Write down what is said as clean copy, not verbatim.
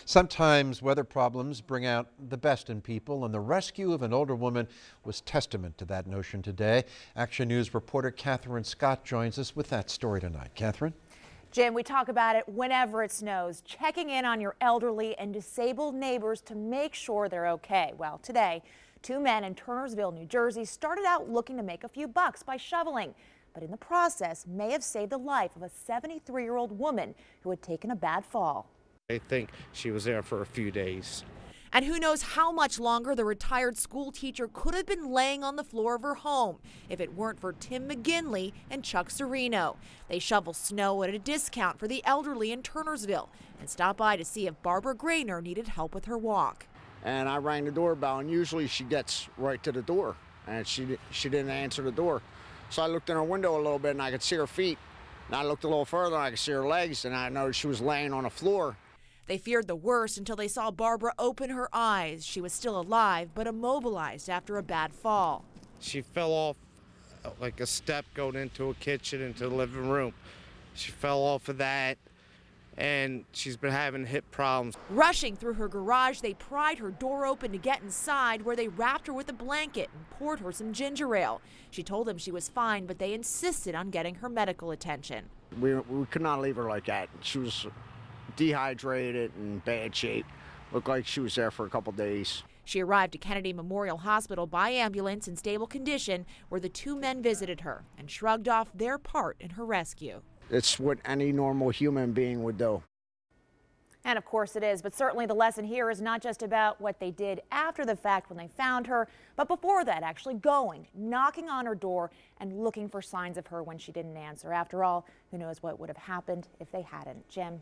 Sometimes weather problems bring out the best in people, and the rescue of an older woman was testament to that notion today. Action News reporter Katherine Scott joins us with that story tonight. Katherine? Jim, we talk about it whenever it snows, checking in on your elderly and disabled neighbors to make sure they're okay. Well, today, two men in Turnersville, New Jersey started out looking to make a few bucks by shoveling, but in the process may have saved the life of a 73-year-old woman who had taken a bad fall. I think she was there for a few days. And who knows how much longer the retired school teacher could have been laying on the floor of her home if it weren't for Tim McGinley and Chuck Serino. They shovel snow at a discount for the elderly in Turnersville and stopped by to see if Barbara Grainer needed help with her walk. And I rang the doorbell, and usually she gets right to the door, and she didn't answer the door. So I looked in her window a little bit, and I could see her feet. And I looked a little further, and I could see her legs, and I noticed she was laying on the floor. They feared the worst until they saw Barbara open her eyes. She was still alive, but immobilized after a bad fall. She fell off like a step going into a kitchen, into the living room. She fell off of that, and she's been having hip problems. Rushing through her garage, they pried her door open to get inside, where they wrapped her with a blanket and poured her some ginger ale. She told them she was fine, but they insisted on getting her medical attention. We could not leave her like that. She was dehydrated and in bad shape. Looked like she was there for a couple days. She arrived at Kennedy Memorial Hospital by ambulance in stable condition, where the two men visited her and shrugged off their part in her rescue. It's what any normal human being would do. And of course it is, but certainly the lesson here is not just about what they did after the fact when they found her, but before that, actually going, knocking on her door and looking for signs of her when she didn't answer. After all, who knows what would have happened if they hadn't. Jim?